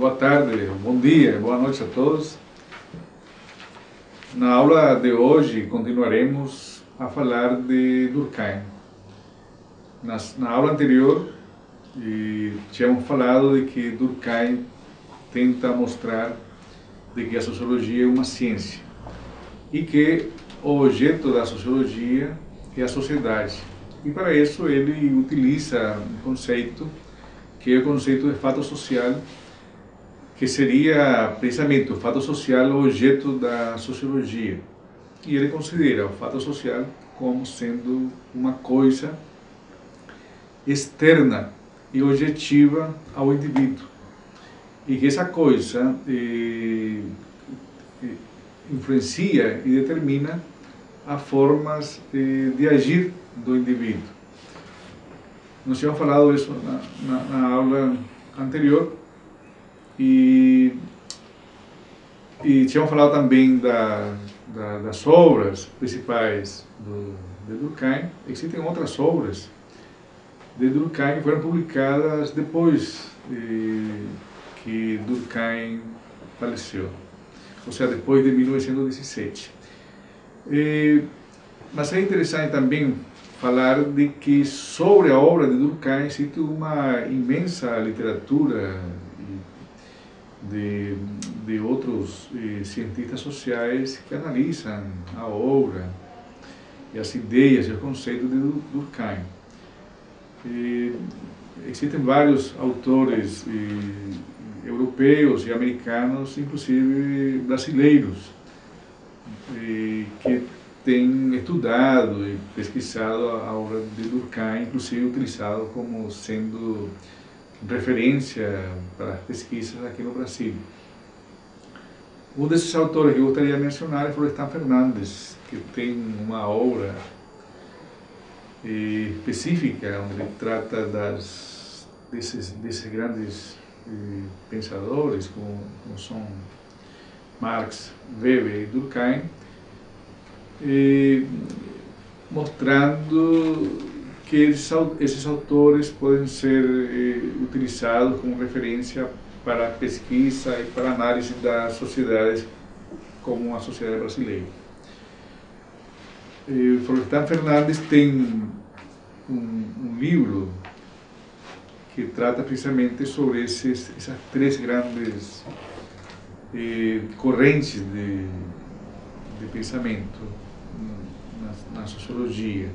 boa tarde, bom dia, boa noite a todos. Na aula de hoje continuaremos a falar de Durkheim. Na aula anterior tínhamos falado de que Durkheim tenta mostrar de que a sociologia é uma ciência e que o objeto da sociologia é a sociedade. E para isso ele utiliza um conceito que é o conceito de fato social, que seria precisamente o fato social o objeto da sociologia. E ele considera o fato social como sendo uma coisa externa e objetiva ao indivíduo. E que essa coisa influencia e determina as formas de agir do indivíduo. Nós tínhamos falado isso na aula anterior e tínhamos falado também das obras principais de Durkheim. Existem outras obras de Durkheim que foram publicadas depois que Durkheim faleceu, ou seja, depois de 1917. Mas é interessante também falar de que sobre a obra de Durkheim existe uma imensa literatura de outros cientistas sociais que analisam a obra e as ideias e os conceitos de Durkheim. Existem vários autores europeus e americanos, inclusive brasileiros, que têm estudado e pesquisado a obra de Durkheim, inclusive utilizado como sendo referência para as pesquisas aqui no Brasil. Um desses autores que eu gostaria de mencionar é Florestan Fernandes, que tem uma obra específica onde ele trata desses grandes pensadores como são Marx, Weber e Durkheim, mostrando que esses autores podem ser utilizados como referência para a pesquisa e para a análise das sociedades como a sociedade brasileira. Florestan Fernandes tem um livro que trata precisamente sobre essas três grandes correntes de pensamento na sociologia.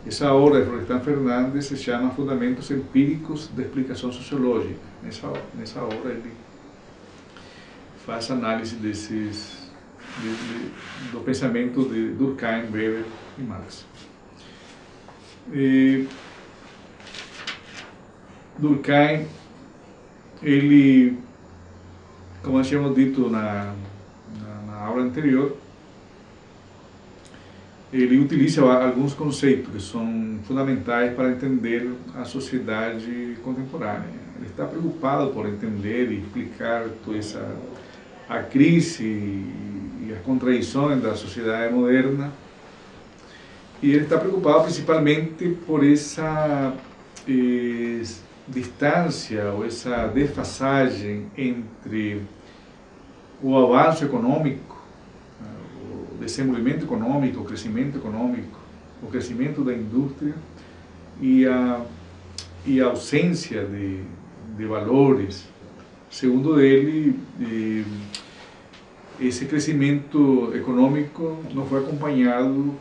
Essa obra de Florestan Fernandes se chama Fundamentos Empíricos da Explicação Sociológica. Nessa obra ele faz análise do pensamento de Durkheim, Weber e Marx. Durkheim, ele, como nós tínhamos dito na aula anterior, ele utiliza alguns conceitos que são fundamentais para entender a sociedade contemporânea. Ele está preocupado por entender e explicar toda a crise e as contradições da sociedade moderna. E ele está preocupado principalmente por essa distância ou essa desfasagem entre o avanço econômico, o desenvolvimento econômico, o crescimento da indústria e a ausência de valores. Segundo ele, esse crescimento econômico não foi acompanhado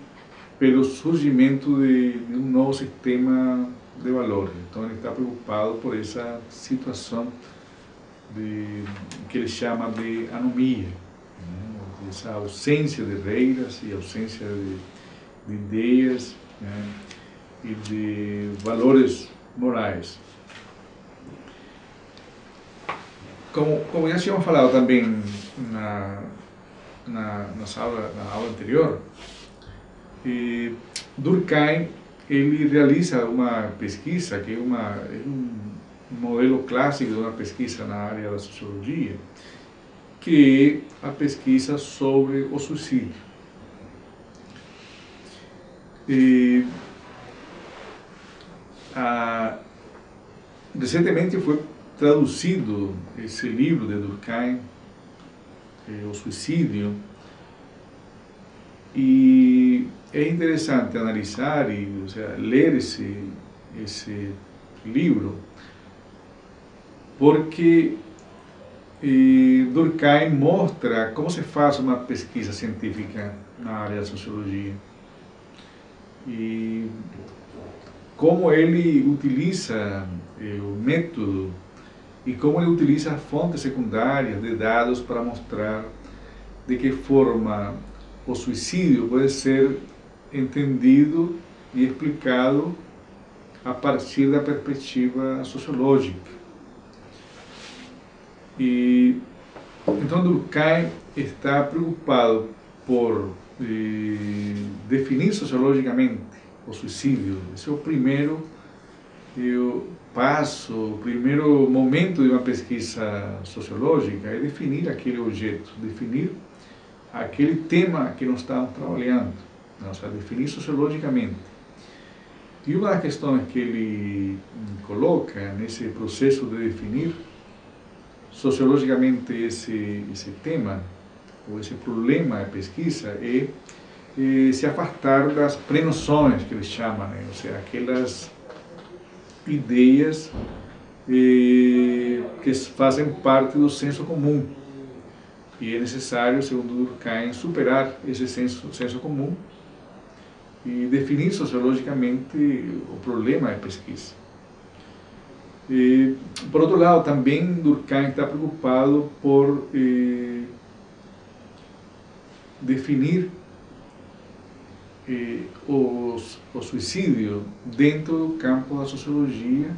pelo surgimento de um novo sistema de valores. Então ele está preocupado por essa situação que ele chama de anomia, essa ausência de regras e ausência de ideias, e de valores morais. Como já tínhamos falado também na aula anterior, Durkheim ele realiza uma pesquisa que é um modelo clássico de uma pesquisa na área da sociologia, que é a pesquisa sobre o suicídio. Recentemente foi traduzido esse livro de Durkheim, O Suicídio, e é interessante analisar e, ou seja, ler esse livro, porque Durkheim mostra como se faz uma pesquisa científica na área da sociologia e como ele utiliza o método e como ele utiliza fontes secundárias de dados para mostrar de que forma o suicídio pode ser entendido e explicado a partir da perspectiva sociológica. E então Durkheim está preocupado por definir sociologicamente o suicídio. Esse é o primeiro passo, o primeiro momento de uma pesquisa sociológica, é definir aquele objeto, definir aquele tema que nós estamos trabalhando, ou seja, definir sociologicamente. E uma das questões que ele coloca nesse processo de definir sociologicamente esse tema, ou esse problema de pesquisa, é se afastar das prenoções, que eles chamam, né? Ou seja, aquelas ideias que fazem parte do senso comum. E é necessário, segundo Durkheim, superar esse senso comum e definir sociologicamente o problema de pesquisa. E, por outro lado, também Durkheim está preocupado por definir o suicídio dentro do campo da sociologia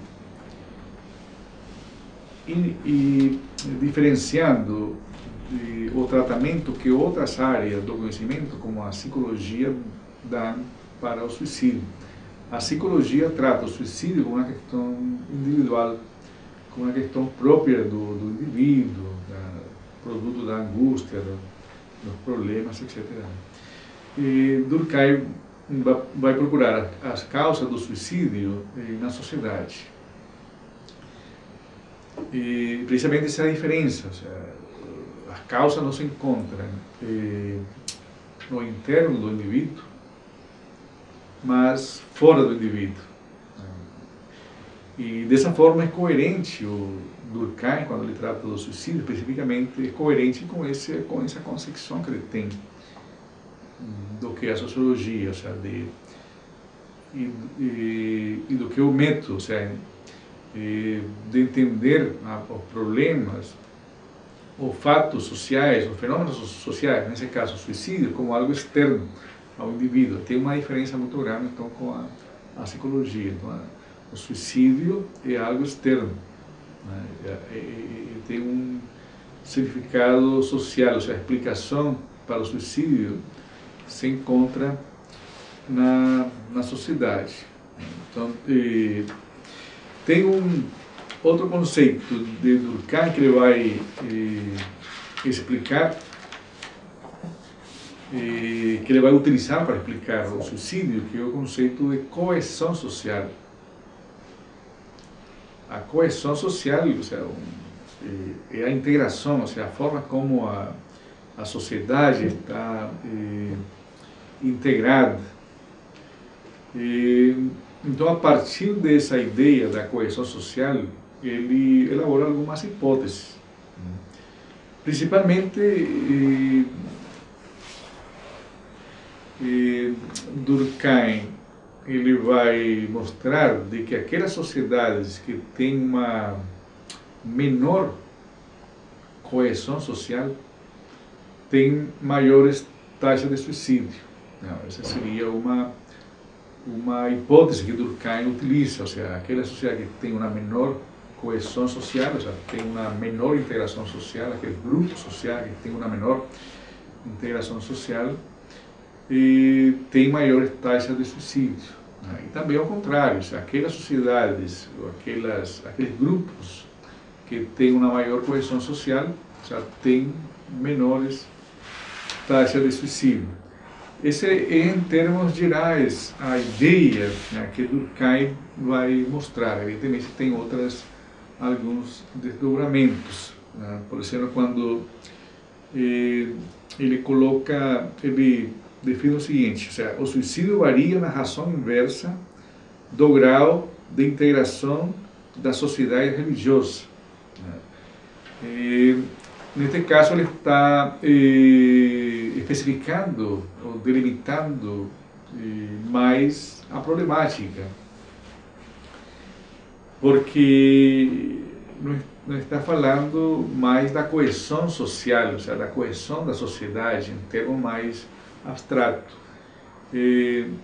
e diferenciando o tratamento que outras áreas do conhecimento, como a psicologia, dão para o suicídio. A psicologia trata o suicídio como uma questão individual, como uma questão própria do indivíduo, produto da angústia, dos problemas, etc. E Durkheim vai procurar as causas do suicídio na sociedade. E precisamente essa é a diferença, ou seja, as causas não se encontram no interno do indivíduo, mas fora do indivíduo. E dessa forma é coerente o Durkheim, quando ele trata do suicídio, especificamente, é coerente com essa concepção que ele tem do que é a sociologia, ou seja, e do que é o método, ou seja, de entender os problemas, os fatos sociais, os fenômenos sociais, nesse caso o suicídio, como algo externo ao indivíduo. Tem uma diferença muito grande então com a psicologia. Então, o suicídio é algo externo, né? Tem um significado social, ou seja, a explicação para o suicídio se encontra na sociedade. Então, tem outro conceito de Durkheim que ele vai explicar, que ele vai utilizar para explicar o suicídio, que é o conceito de coesão social. A coesão social, ou seja, é a integração, ou seja, a forma como a sociedade está integrada. Então, a partir dessa ideia da coesão social, ele elabora algumas hipóteses. Principalmente, Durkheim ele vai mostrar de que aquelas sociedades que têm uma menor coesão social têm maiores taxas de suicídio. Essa seria uma hipótese que Durkheim utiliza, ou seja, aquela sociedade que tem uma menor coesão social, ou seja, tem uma menor integração social, aquele grupo social que tem uma menor integração social, e tem maiores taxas de suicídio. E também ao contrário, seja, aquelas sociedades, ou aqueles grupos que têm uma maior coesão social, já têm menores taxas de suicídio. Esse é, em termos gerais, a ideia, né, que Durkheim vai mostrar. Evidentemente, tem outras alguns desdobramentos, né? Por exemplo, quando ele define o seguinte, ou seja, o suicídio varia na razão inversa do grau de integração da sociedade religiosa, né? Neste caso, ele está especificando ou delimitando mais a problemática, porque não está falando mais da coesão social, ou seja, da coesão da sociedade, em termos mais abstratos.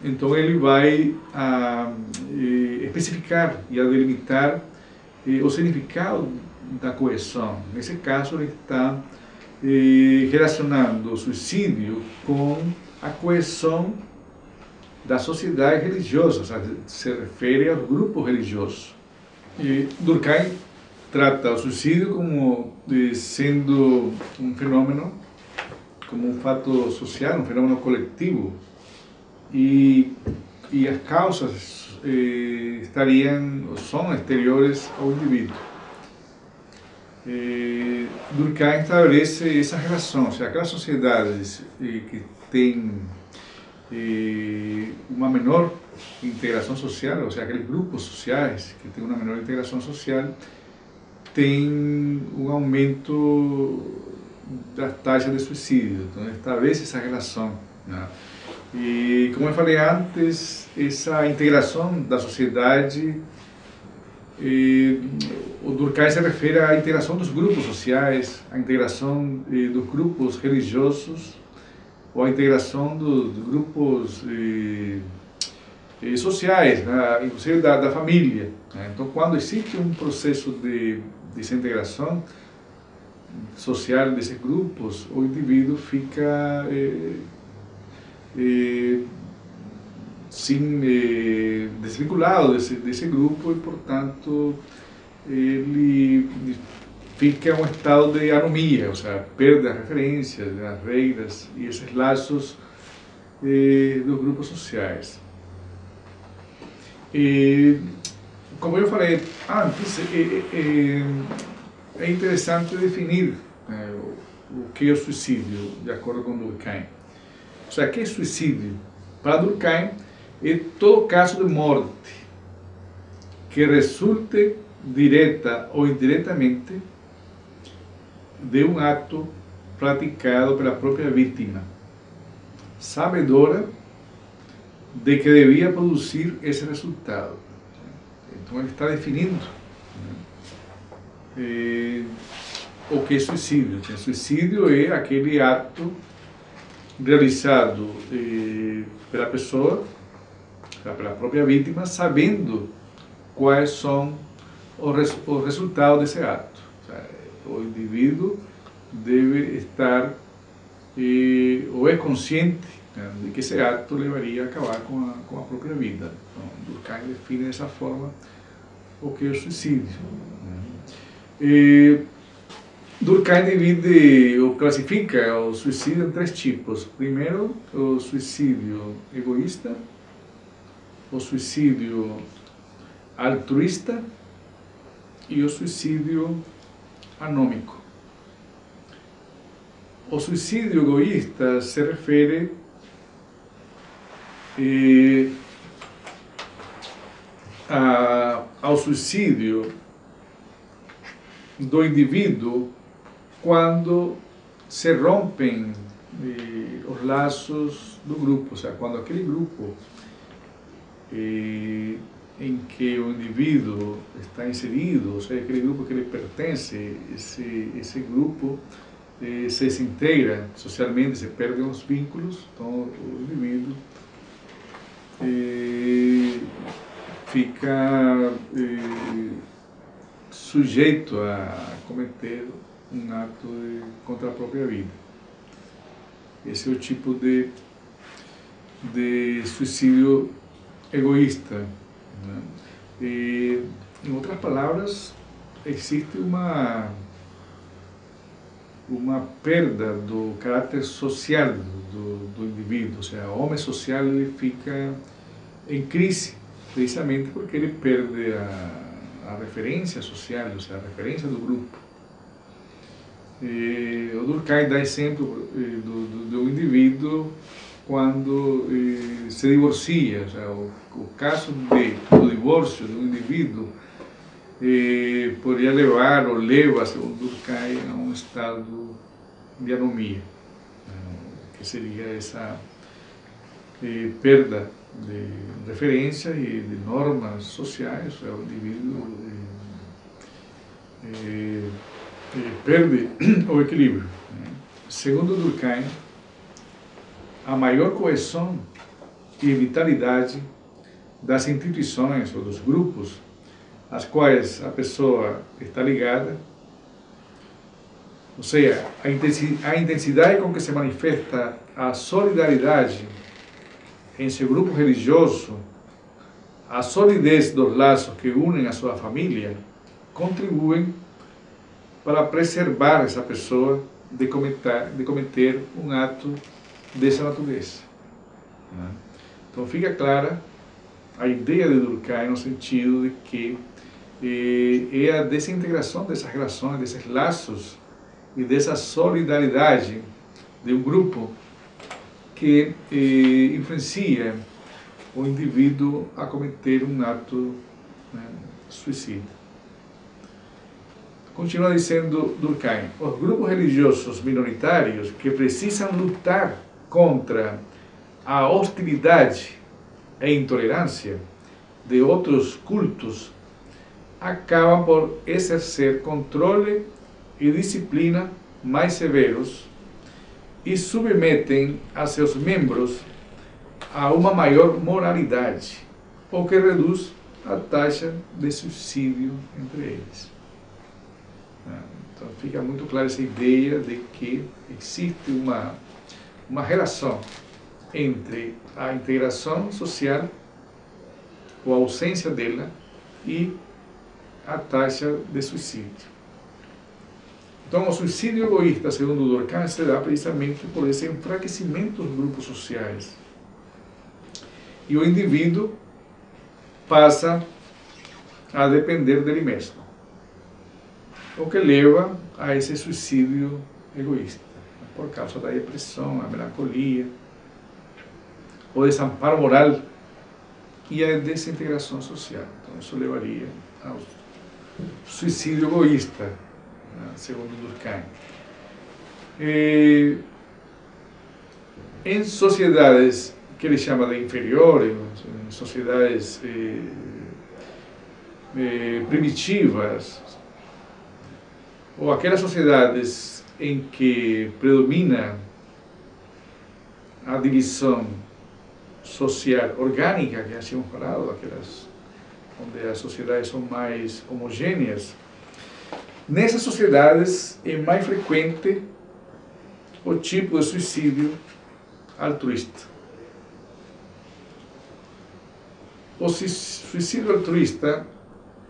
Então ele vai especificar e a delimitar o significado da coesão. Nesse caso, ele está relacionando o suicídio com a coesão da sociedade religiosa, ou seja, se refere aos grupos religiosos. Durkheim trata o suicídio como sendo um fenômeno, como um fato social, um fenômeno coletivo, e as causas são exteriores ao indivíduo. Durkheim estabelece essa relação, ou seja, aquelas sociedades que têm uma menor integração social, ou seja, aqueles grupos sociais que têm uma menor integração social, tem um aumento da taxa de suicídio. Então, estabelece essa relação, né? E, como eu falei antes, essa integração da sociedade, o Durkheim se refere à integração dos grupos sociais, à integração dos grupos religiosos, ou à integração dos grupos sociais, né? Inclusive da família, né? Então, quando existe um processo de desintegração social desses grupos, o indivíduo fica desvinculado desse grupo e, portanto, ele fica em um estado de anomia, ou seja, perde as referências, as regras e esses laços dos grupos sociais. Como eu falei antes, é interessante definir o que é o suicídio, de acordo com Durkheim. Ou seja, o que é suicídio? Para Durkheim, é todo caso de morte que resulte direta ou indiretamente de um ato praticado pela própria vítima, sabedora de que devia produzir esse resultado. Então ele está definindo o que é suicídio. O suicídio é aquele ato realizado pela pessoa, pela própria vítima, sabendo quais são os resultados desse ato. O indivíduo deve estar ou é consciente, né, de que esse ato levaria a acabar com a própria vida. Então, Durkheim define dessa forma o que é o suicídio. Durkheim divide ou classifica o suicídio em 3 tipos. Primeiro, o suicídio egoísta, o suicídio altruísta e o suicídio anômico. O suicídio egoísta se refere ao suicídio do indivíduo quando se rompem os laços do grupo, ou seja, quando aquele grupo em que o indivíduo está inserido, ou seja, aquele grupo que ele pertence, esse grupo se desintegra socialmente, se perdem os vínculos, então o indivíduo fica sujeito a cometer um ato contra a própria vida. Esse é o tipo de suicídio egoísta, né? E, em outras palavras, existe uma perda do caráter social do indivíduo, ou seja, o homem social ele fica em crise, precisamente porque ele perde a a referência social, ou seja, a referência do grupo. O Durkheim dá exemplo do indivíduo quando se divorcia, ou seja, o caso do divórcio do indivíduo poderia levar, ou leva, segundo Durkheim, a um estado de anomia, que seria essa perda de referência e de normas sociais, o indivíduo perde o equilíbrio. Segundo Durkheim, a maior coesão e vitalidade das instituições ou dos grupos às quais a pessoa está ligada, ou seja, a intensidade com que se manifesta a solidariedade em seu grupo religioso, a solidez dos laços que unem a sua família, contribuem para preservar essa pessoa de cometer um ato dessa natureza. Então fica clara a ideia de Durkheim no sentido de que é a desintegração dessas relações, desses laços e dessa solidariedade de um grupo que influencia o indivíduo a cometer um ato suicida. Continua dizendo Durkheim, os grupos religiosos minoritários que precisam lutar contra a hostilidade e intolerância de outros cultos acabam por exercer controle e disciplina mais severos e submetem a seus membros a uma maior moralidade, o que reduz a taxa de suicídio entre eles. Então fica muito clara essa ideia de que existe uma relação entre a integração social, ou a ausência dela, e a taxa de suicídio. Então, o suicídio egoísta, segundo Durkheim, se dá precisamente por esse enfraquecimento dos grupos sociais. E o indivíduo passa a depender dele mesmo, o que leva a esse suicídio egoísta, por causa da depressão, a melancolia, o desamparo moral e a desintegração social. Então, isso levaria ao suicídio egoísta, segundo Durkheim. Em sociedades que ele chama de inferiores, em sociedades primitivas, ou aquelas sociedades em que predomina a divisão social orgânica, que já tínhamos falado, aquelas onde as sociedades são mais homogêneas, nessas sociedades é mais frequente o tipo de suicídio altruísta. O suicídio altruísta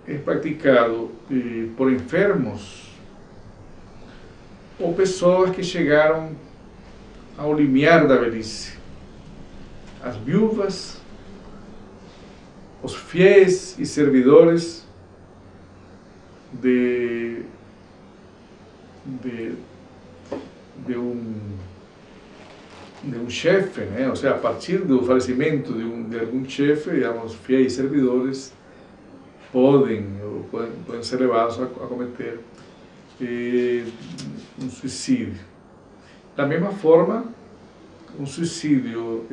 é praticado por enfermos ou pessoas que chegaram ao limiar da velhice. As viúvas, os fiéis e servidores de um chefe, né? Ou seja, a partir do falecimento de algum chefe, digamos, fiéis servidores podem ser levados a cometer um suicídio. Da mesma forma, um suicídio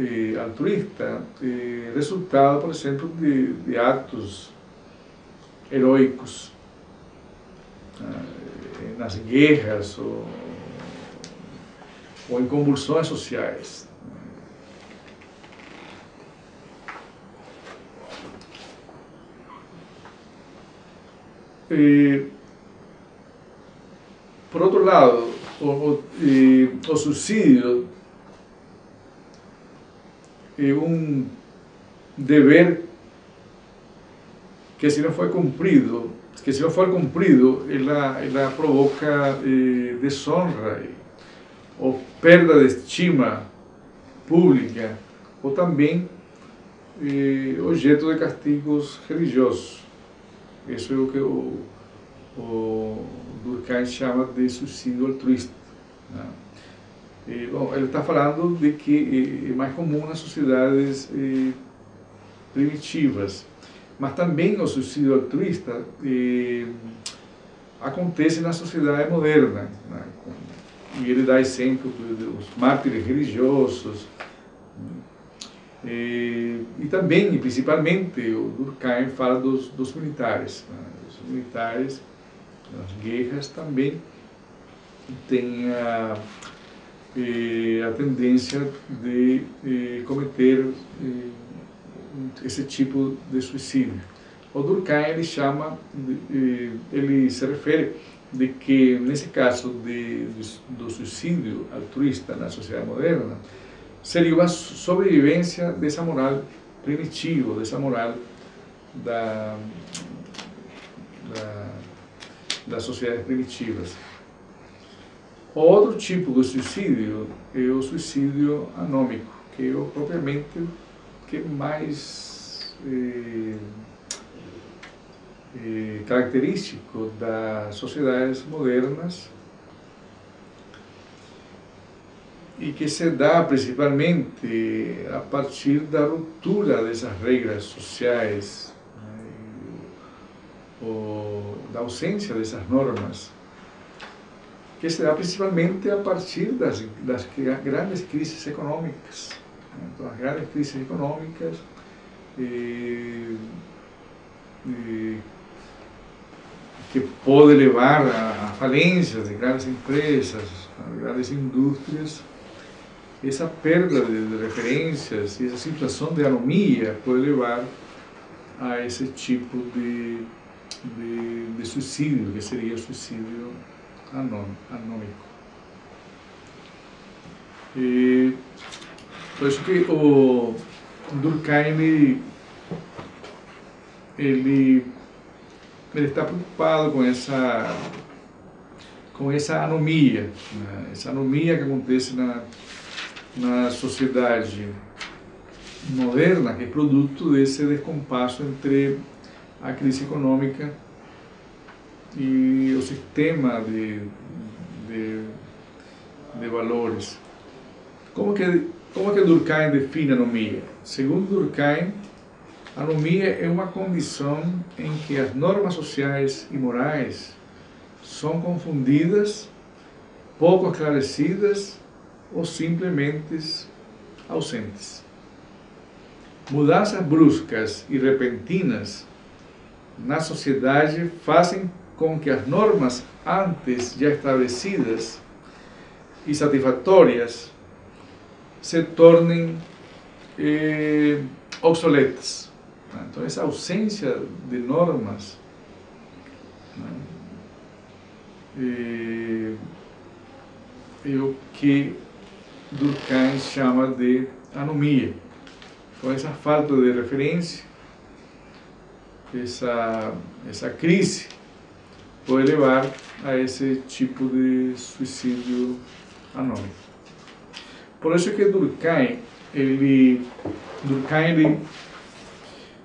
altruísta é resultado, por exemplo, de atos heróicos nas guerras ou em convulsões sociais. Por outro lado, o suicídio é um dever que, se não for cumprido, ela provoca desonra ou perda de estima pública, ou também objeto de castigos religiosos. Isso é o que o Durkheim chama de suicídio altruísta, né? E, bom, ele está falando de que é mais comum nas sociedades primitivas, mas também o suicídio altruísta acontece na sociedade moderna, né? E ele dá exemplo dos mártires religiosos, e também, e principalmente, o Durkheim fala dos militares, né? Os militares, nas guerras também têm a tendência de cometer esse tipo de suicídio. O Durkheim ele se refere de que nesse caso do suicídio altruísta na sociedade moderna seria uma sobrevivência dessa moral primitiva, dessa moral das sociedades primitivas. Outro tipo de suicídio é o suicídio anômico, que é propriamente que é mais característico das sociedades modernas e que se dá principalmente a partir da ruptura dessas regras sociais, né, ou da ausência dessas normas, que se dá principalmente a partir das grandes crises econômicas. Então, as grandes crises econômicas que pode levar a falências de grandes empresas, de grandes indústrias. Essa perda de referências e essa situação de anomia pode levar a esse tipo de suicídio, que seria o suicídio anômico. E por isso que o Durkheim ele está preocupado com essa anomia, né? Essa anomia que acontece na sociedade moderna, que é produto desse descompasso entre a crise econômica e o sistema de valores. Como que Durkheim define a anomia? Segundo Durkheim, a anomia é uma condição em que as normas sociais e morais são confundidas, pouco esclarecidas ou simplesmente ausentes. Mudanças bruscas e repentinas na sociedade fazem com que as normas antes já estabelecidas e satisfatórias se tornem obsoletas. Então, essa ausência de normas, né, é o que Durkheim chama de anomia. Então, essa falta de referência, essa crise, pode levar a esse tipo de suicídio anônimo. Por isso que Durkheim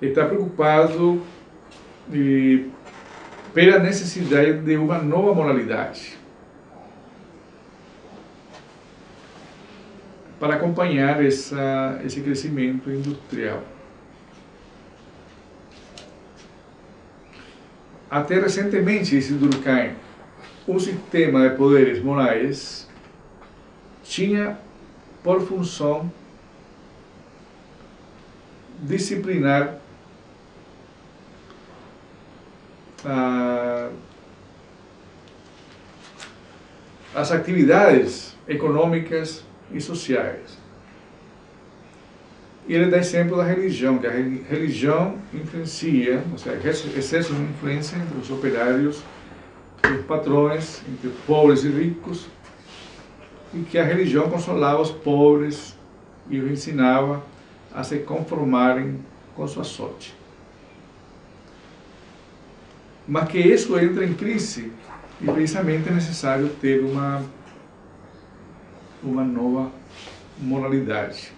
está preocupado pela necessidade de uma nova moralidade para acompanhar esse crescimento industrial. Até recentemente, disse Durkheim, o sistema de poderes morais tinha por função disciplinar as atividades econômicas e sociais. E ele dá exemplo da religião, que a religião influencia, ou seja, exerce uma influência entre os operários e os patrões, entre pobres e ricos, e que a religião consolava os pobres e os ensinava a se conformarem com sua sorte. Mas que isso entra em crise e precisamente é necessário ter uma nova moralidade.